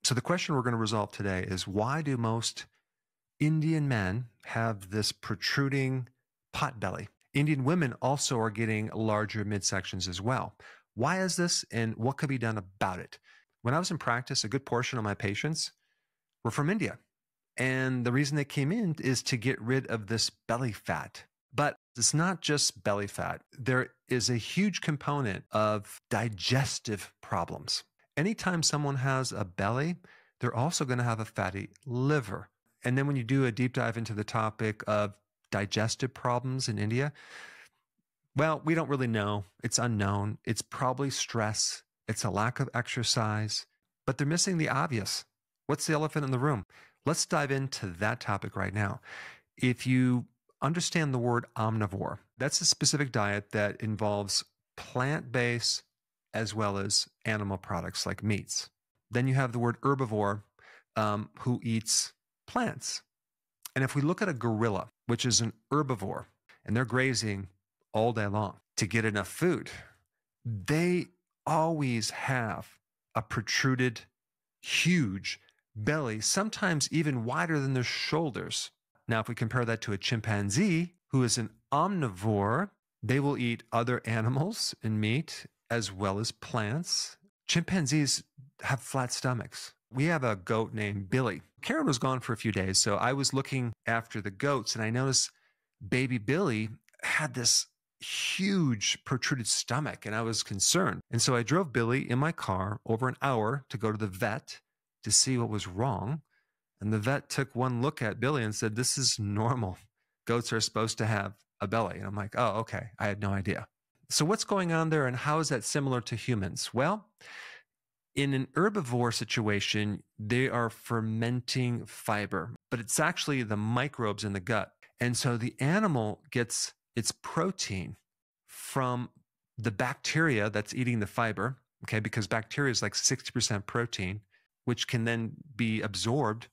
So the question we're going to resolve today is, why do most Indian men have this protruding pot belly? Indian women also are getting larger midsections as well. Why is this, and what could be done about it? When I was in practice, a good portion of my patients were from India. And the reason they came in is to get rid of this belly fat. But it's not just belly fat. There is a huge component of digestive problems. Anytime someone has a belly, they're also going to have a fatty liver. And then when you do a deep dive into the topic of digestive problems in India, well, we don't really know. It's unknown. It's probably stress. It's a lack of exercise, but they're missing the obvious. What's the elephant in the room? Let's dive into that topic right now. If you understand the word omnivore, that's a specific diet that involves plant-based as well as animal products like meats. Then you have the word herbivore, who eats plants. And if we look at a gorilla, which is an herbivore, and they're grazing all day long to get enough food, they always have a protruded, huge belly, sometimes even wider than their shoulders. Now, if we compare that to a chimpanzee, who is an omnivore, they will eat other animals and meat as well as plants. Chimpanzees have flat stomachs. We have a goat named Billy. Karen was gone for a few days, so I was looking after the goats, and I noticed baby Billy had this huge protruded stomach, and I was concerned. And so I drove Billy in my car over an hour to go to the vet to see what was wrong. And the vet took one look at Billy and said, "This is normal. Goats are supposed to have a belly." And I'm like, oh, okay. I had no idea. So what's going on there, and how is that similar to humans? Well, in an herbivore situation, they are fermenting fiber, but it's actually the microbes in the gut. And so the animal gets its protein from the bacteria that's eating the fiber, okay, because bacteria is like 60% protein, which can then be absorbed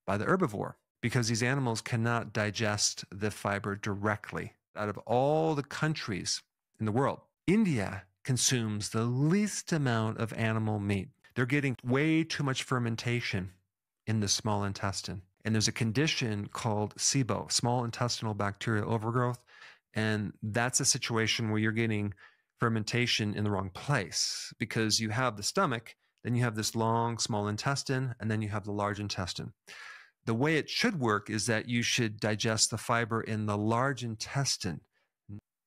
by the herbivore, because these animals cannot digest the fiber directly. Out of all the countries in the world, India consumes the least amount of animal meat. They're getting way too much fermentation in the small intestine. And there's a condition called SIBO, small intestinal bacterial overgrowth. And that's a situation where you're getting fermentation in the wrong place, because you have the stomach, then you have this long small intestine, and then you have the large intestine. The way it should work is that you should digest the fiber in the large intestine.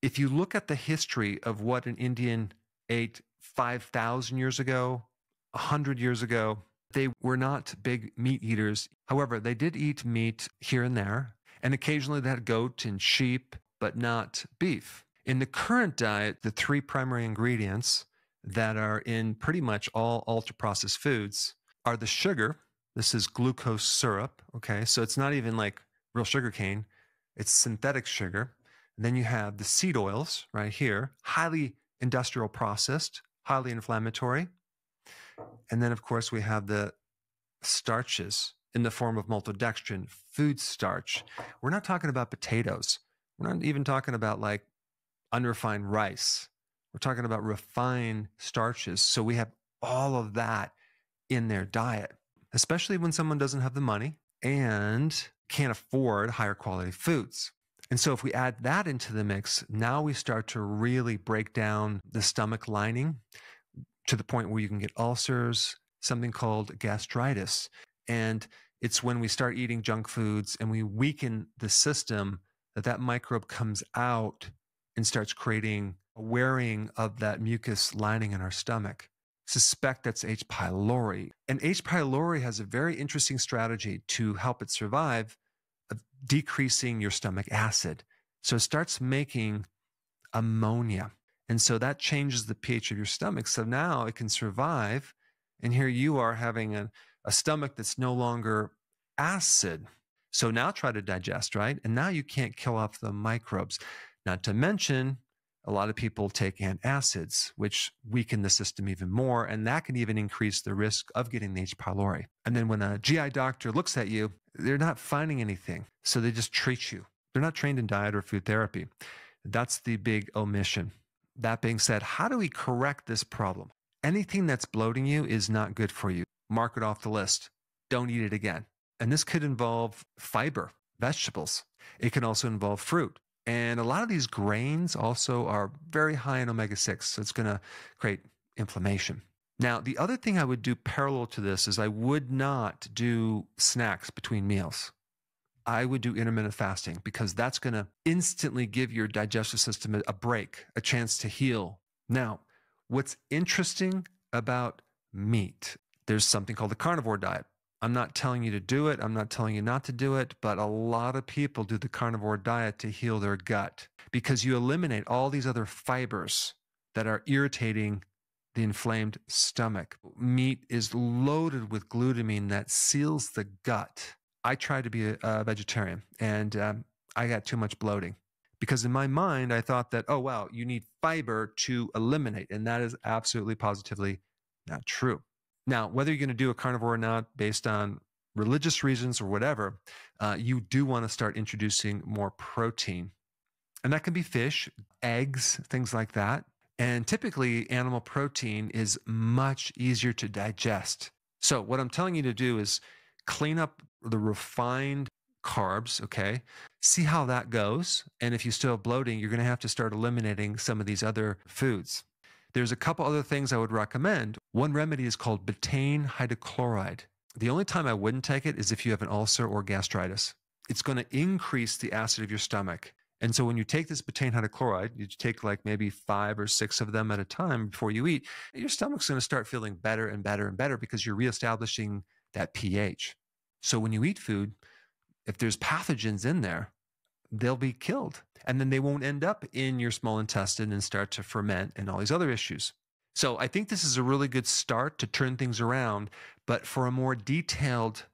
If you look at the history of what an Indian ate 5,000 years ago, 100 years ago, they were not big meat eaters. However, they did eat meat here and there, and occasionally they had goat and sheep, but not beef. In the current diet, the three primary ingredients that are in pretty much all ultra-processed foods are the sugar. This is glucose syrup, okay? So it's not even like real sugar cane. It's synthetic sugar. And then you have the seed oils right here, highly industrial processed, highly inflammatory. And then, of course, we have the starches in the form of maltodextrin, food starch. We're not talking about potatoes. We're not even talking about like unrefined rice. We're talking about refined starches. So we have all of that in their diet, especially when someone doesn't have the money and can't afford higher quality foods. And so if we add that into the mix, now we start to really break down the stomach lining to the point where you can get ulcers, something called gastritis. And it's when we start eating junk foods and we weaken the system that microbe comes out and starts creating a wearing of that mucus lining in our stomach. Suspect that's H. pylori. And H. pylori has a very interesting strategy to help it survive of decreasing your stomach acid. So it starts making ammonia. And so that changes the pH of your stomach. So now it can survive. And here you are having a stomach that's no longer acid. So now try to digest, right? And now you can't kill off the microbes. Not to mention, a lot of people take antacids, which weaken the system even more, and that can even increase the risk of getting the H. pylori. And then when a GI doctor looks at you, they're not finding anything, so they just treat you. They're not trained in diet or food therapy. That's the big omission. That being said, how do we correct this problem? Anything that's bloating you is not good for you. mark it off the list. Don't eat it again. And this could involve fiber, vegetables. It can also involve fruit. And a lot of these grains also are very high in omega-6, so it's going to create inflammation. Now, the other thing I would do parallel to this is I would not do snacks between meals. I would do intermittent fasting because that's going to instantly give your digestive system a break, a chance to heal. Now, what's interesting about meat, there's something called the carnivore diet. I'm not telling you to do it. I'm not telling you not to do it, but a lot of people do the carnivore diet to heal their gut because you eliminate all these other fibers that are irritating the inflamed stomach. Meat is loaded with glutamine that seals the gut. I tried to be a vegetarian and I got too much bloating because in my mind, I thought that, oh, wow, you need fiber to eliminate. And that is absolutely positively not true. Now, whether you're going to do a carnivore or not based on religious reasons or whatever, you do want to start introducing more protein. And that can be fish, eggs, things like that. And typically, animal protein is much easier to digest. So what I'm telling you to do is clean up the refined carbs, okay? See how that goes. And if you still have bloating, you're going to have to start eliminating some of these other foods. There's a couple other things I would recommend. One remedy is called betaine hydrochloride. The only time I wouldn't take it is if you have an ulcer or gastritis. It's going to increase the acid of your stomach. And so when you take this betaine hydrochloride, you take like maybe 5 or 6 of them at a time before you eat, your stomach's going to start feeling better and better and better because you're reestablishing that pH. So when you eat food, if there's pathogens in there, they'll be killed. And then they won't end up in your small intestine and start to ferment and all these other issues. So I think this is a really good start to turn things around. But for a more detailed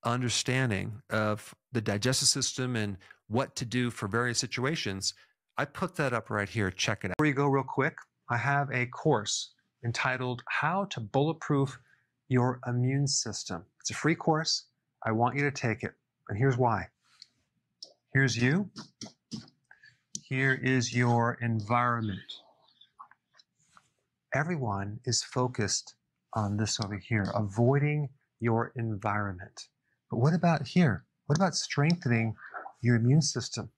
understanding of the digestive system and what to do for various situations, I put that up right here. Check it out. Before you go real quick, I have a course entitled How to Bulletproof Your Immune System. It's a free course. I want you to take it. And here's why. Here's you. Here is your environment. Everyone is focused on this over here, avoiding your environment. But what about here? What about strengthening your immune system?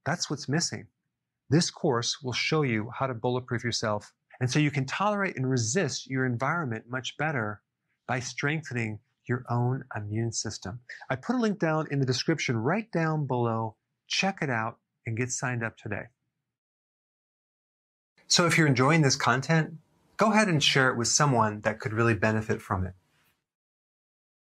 That's what's missing. This course will show you how to bulletproof yourself. And so you can tolerate and resist your environment much better by strengthening your own immune system. I put a link down in the description right down below. Check it out and get signed up today. So if you're enjoying this content, go ahead and share it with someone that could really benefit from it.